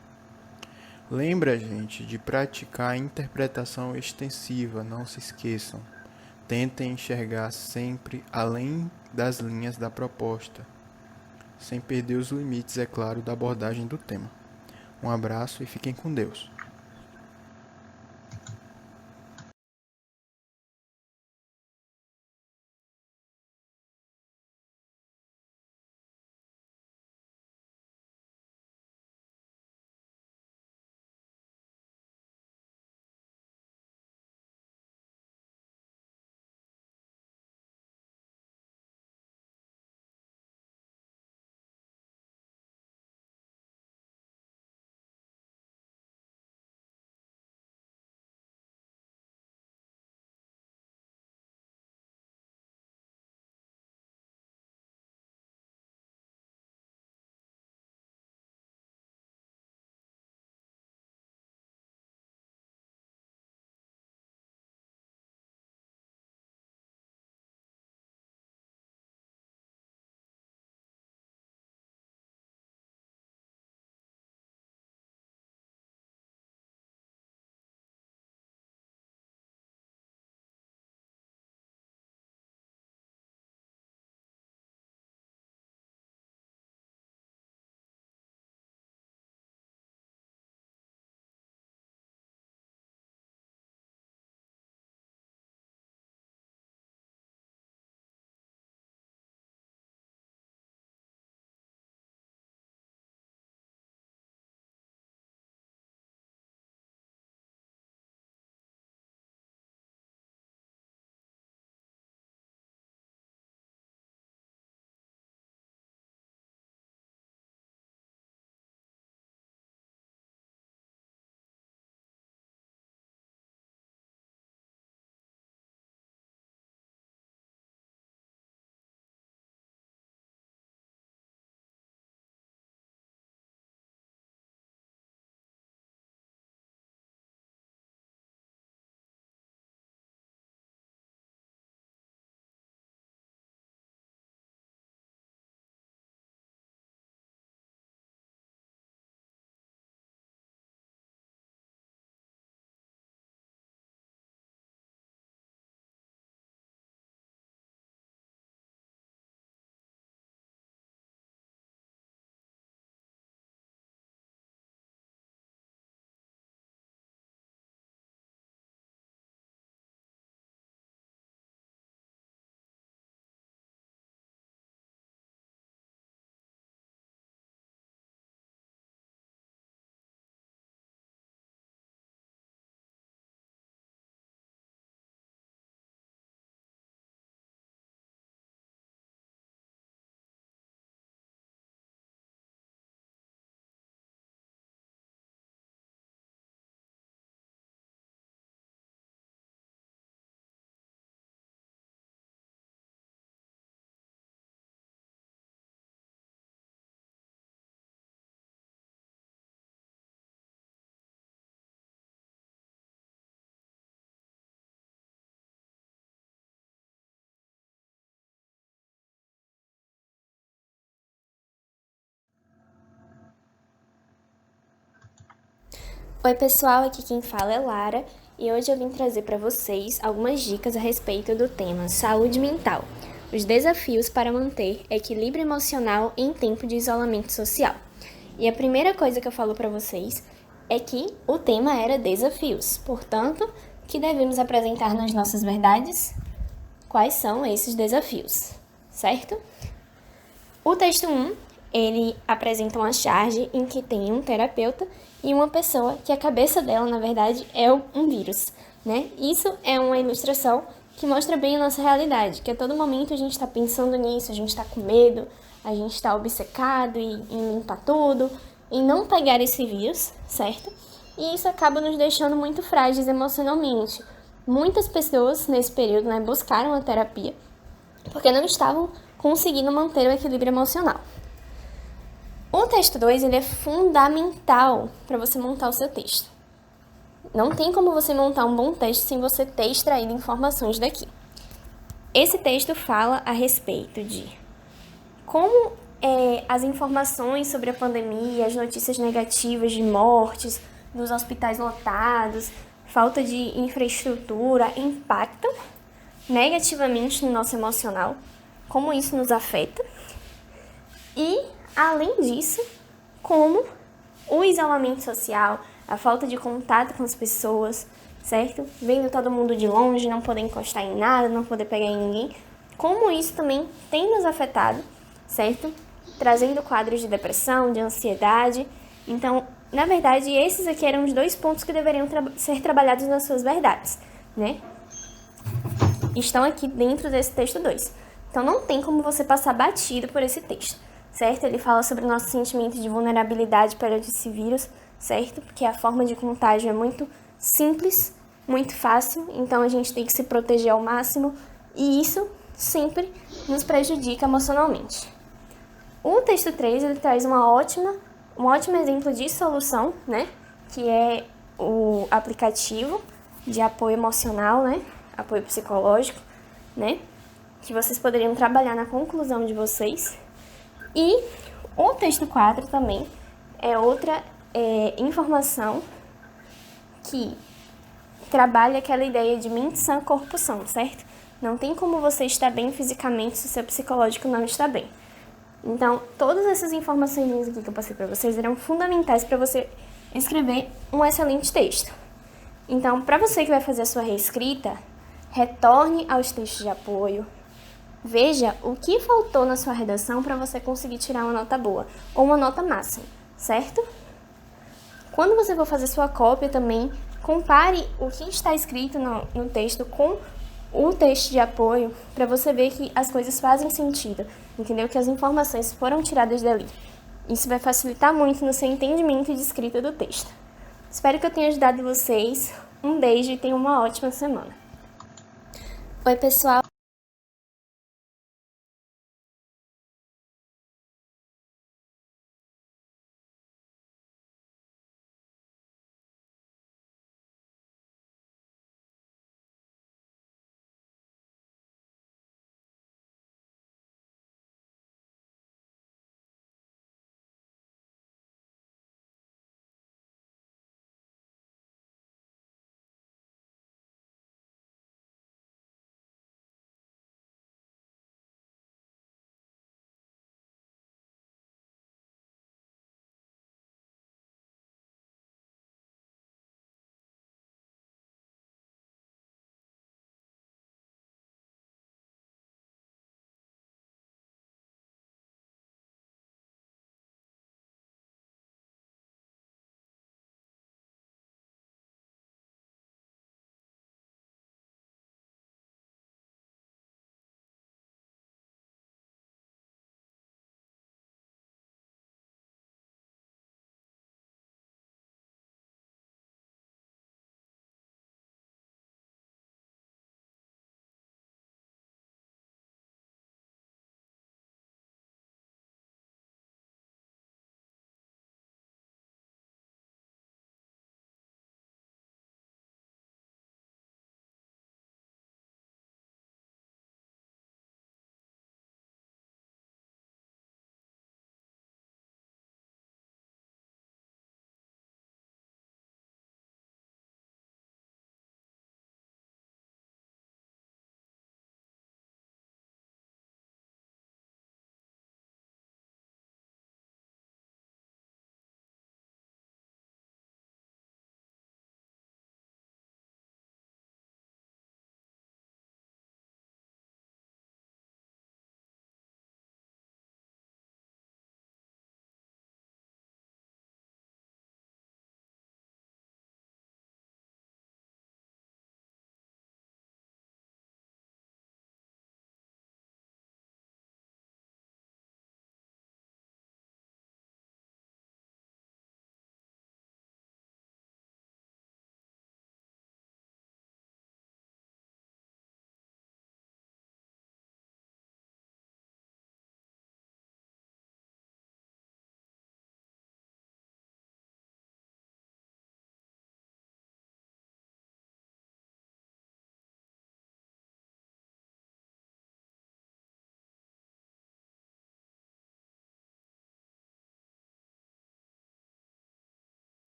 Lembra, gente, de praticar a interpretação extensiva, não se esqueçam. Tentem enxergar sempre além das linhas da proposta, sem perder os limites, é claro, da abordagem do tema. Um abraço e fiquem com Deus. Oi pessoal, aqui quem fala é Lara e hoje eu vim trazer para vocês algumas dicas a respeito do tema saúde mental, os desafios para manter equilíbrio emocional em tempo de isolamento social. E a primeira coisa que eu falo para vocês é que o tema era desafios, portanto, que devemos apresentar nas nossas verdades quais são esses desafios, certo? O texto 1, ele apresenta uma charge em que tem um terapeuta e uma pessoa que a cabeça dela, na verdade, é um vírus, né? Isso é uma ilustração que mostra bem a nossa realidade, que a todo momento a gente está pensando nisso, a gente está com medo, a gente está obcecado em limpar tudo, em não pegar esse vírus, certo? E isso acaba nos deixando muito frágeis emocionalmente. Muitas pessoas nesse período, né, buscaram a terapia porque não estavam conseguindo manter o equilíbrio emocional. O texto 2 ele é fundamental para você montar o seu texto. Não tem como você montar um bom texto sem você ter extraído informações daqui. Esse texto fala a respeito de como as informações sobre a pandemia, as notícias negativas de mortes, dos hospitais lotados, falta de infraestrutura impactam negativamente no nosso emocional, como isso nos afeta. E, além disso, como o isolamento social, a falta de contato com as pessoas, certo? Vendo todo mundo de longe, não poder encostar em nada, não poder pegar em ninguém, como isso também tem nos afetado, certo? Trazendo quadros de depressão, de ansiedade. Então, na verdade, esses aqui eram os 2 pontos que deveriam ser trabalhados nas suas verdades, né? Estão aqui dentro desse texto 2. Então, não tem como você passar batido por esse texto, certo? Ele fala sobre o nosso sentimento de vulnerabilidade perante esse vírus, certo? Porque a forma de contágio é muito simples, muito fácil, então a gente tem que se proteger ao máximo e isso sempre nos prejudica emocionalmente. O texto 3, ele traz um ótimo exemplo de solução, né? Que é o aplicativo de apoio emocional, né? Apoio psicológico, né? Que vocês poderiam trabalhar na conclusão de vocês. E o texto 4 também é outra informação que trabalha aquela ideia de mente sã, corpo são, certo? Não tem como você estar bem fisicamente se o seu psicológico não está bem. Então, todas essas informações aqui que eu passei para vocês eram fundamentais para você escrever um excelente texto. Então, para você que vai fazer a sua reescrita, retorne aos textos de apoio, veja o que faltou na sua redação para você conseguir tirar uma nota boa, ou uma nota máxima, certo? Quando você for fazer sua cópia também, compare o que está escrito no texto com o texto de apoio, para você ver que as coisas fazem sentido, entendeu? Que as informações foram tiradas dali. Isso vai facilitar muito no seu entendimento de escrita do texto. Espero que eu tenha ajudado vocês. Um beijo e tenham uma ótima semana. Oi, pessoal.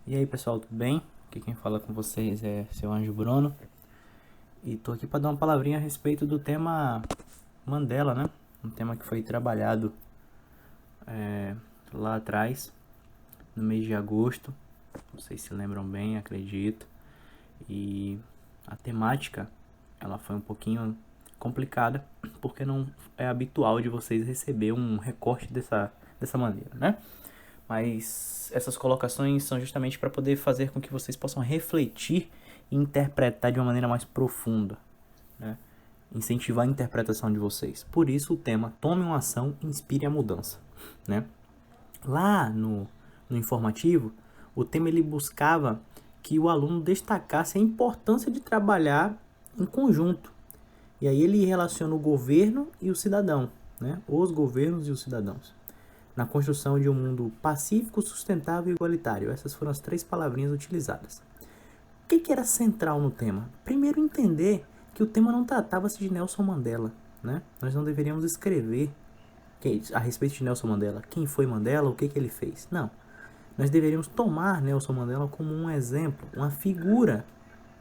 E aí pessoal, tudo bem? Aqui quem fala com vocês é seu Anjo Bruno. E tô aqui para dar uma palavrinha a respeito do tema Mandela, né? Um tema que foi trabalhado lá atrás, no mês de agosto. Vocês se lembram bem, acredito. E a temática, ela foi um pouquinho complicada, porque não é habitual de vocês receber um recorte dessa maneira, né? Mas essas colocações são justamente para poder fazer com que vocês possam refletir e interpretar de uma maneira mais profunda, né? Incentivar a interpretação de vocês. Por isso o tema Tome uma ação, inspire a mudança, né? Lá no informativo, o tema ele buscava que o aluno destacasse a importância de trabalhar em conjunto. E aí ele relaciona o governo e o cidadão, né? Os governos e os cidadãos, na construção de um mundo pacífico, sustentável e igualitário. Essas foram as 3 palavrinhas utilizadas. O que era central no tema? Primeiro, entender que o tema não tratava-se de Nelson Mandela, né? Nós não deveríamos escrever a respeito de Nelson Mandela, quem foi Mandela, o que ele fez. Não. Nós deveríamos tomar Nelson Mandela como um exemplo, uma figura,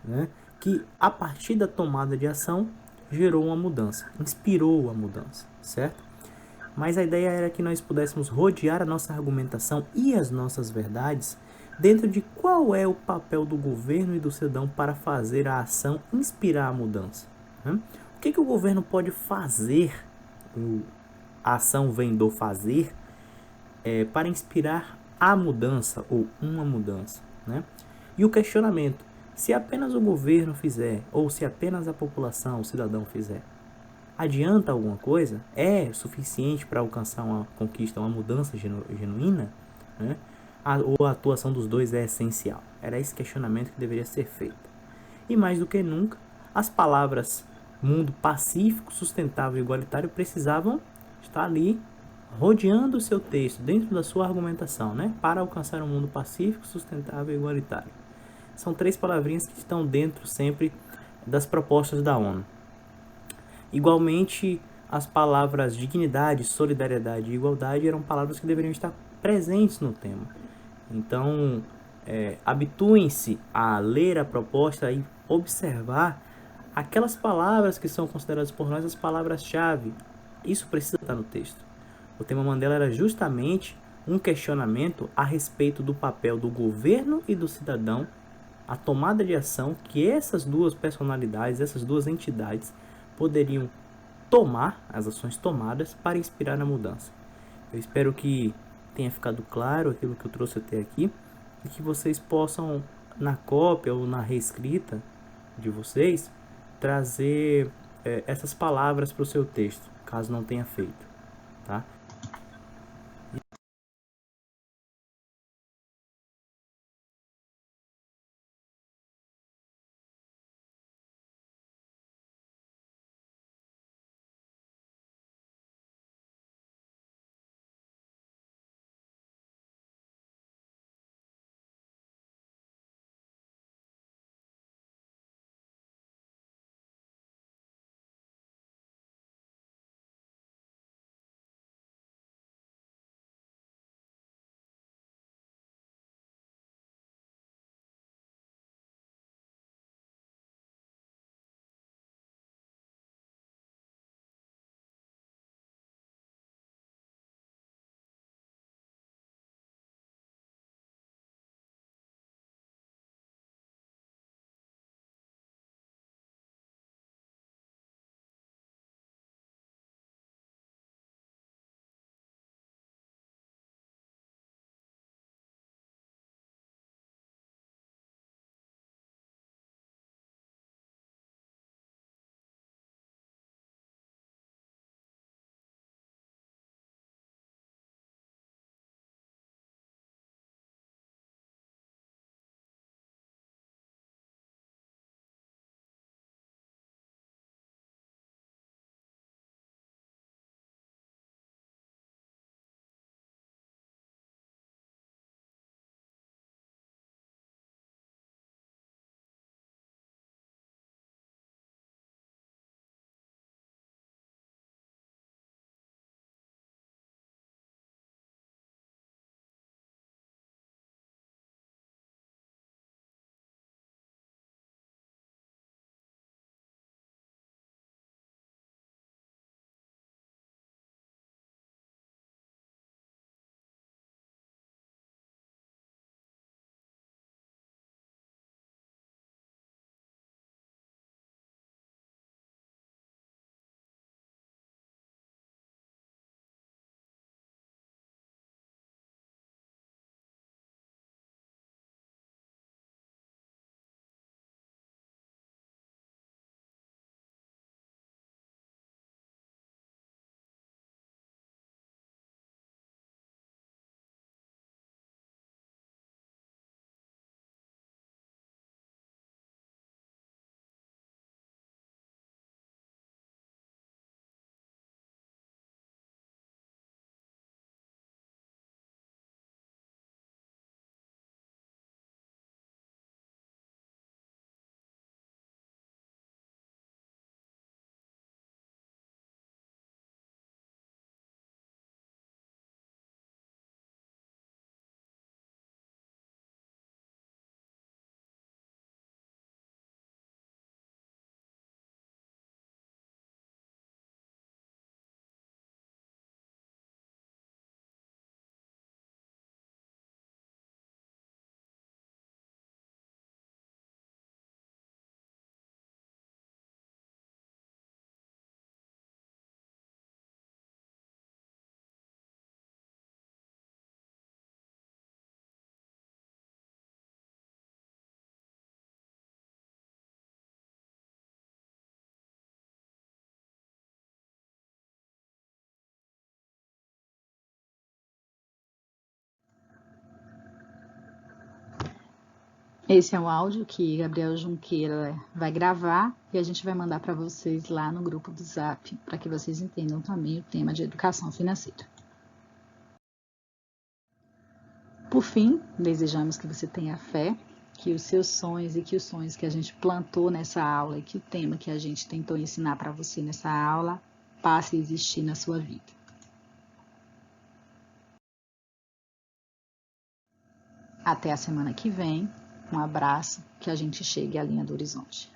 né, que a partir da tomada de ação gerou uma mudança, inspirou a mudança, certo? Mas a ideia era que nós pudéssemos rodear a nossa argumentação e as nossas verdades dentro de qual é o papel do governo e do cidadão para fazer a ação inspirar a mudança, né? O que o governo pode fazer, a ação vem do fazer, para inspirar a mudança ou uma mudança, né? E o questionamento, se apenas o governo fizer ou se apenas a população, o cidadão fizer, adianta alguma coisa? É suficiente para alcançar uma conquista, uma mudança genuína, né? Ou a atuação dos dois é essencial? Era esse questionamento que deveria ser feito. E mais do que nunca, as palavras mundo pacífico, sustentável e igualitário precisavam estar ali rodeando o seu texto, dentro da sua argumentação, né? Para alcançar um mundo pacífico, sustentável e igualitário. São 3 palavrinhas que estão dentro sempre das propostas da ONU. Igualmente, as palavras dignidade, solidariedade e igualdade eram palavras que deveriam estar presentes no tema. Então, habituem-se a ler a proposta e observar aquelas palavras que são consideradas por nós as palavras-chave. Isso precisa estar no texto. O tema Mandela era justamente um questionamento a respeito do papel do governo e do cidadão, a tomada de ação que essas 2 personalidades, essas 2 entidades poderiam tomar, as ações tomadas para inspirar a mudança. Eu espero que tenha ficado claro aquilo que eu trouxe até aqui e que vocês possam, na cópia ou na reescrita de vocês, trazer essas palavras para o seu texto, caso não tenha feito, tá? Esse é o áudio que Gabriel Junqueira vai gravar e a gente vai mandar para vocês lá no grupo do Zap, para que vocês entendam também o tema de educação financeira. Por fim, desejamos que você tenha fé, que os seus sonhos e que os sonhos que a gente plantou nessa aula e que o tema que a gente tentou ensinar para você nessa aula passe a existir na sua vida. Até a semana que vem. Um abraço, que a gente chegue à linha do horizonte.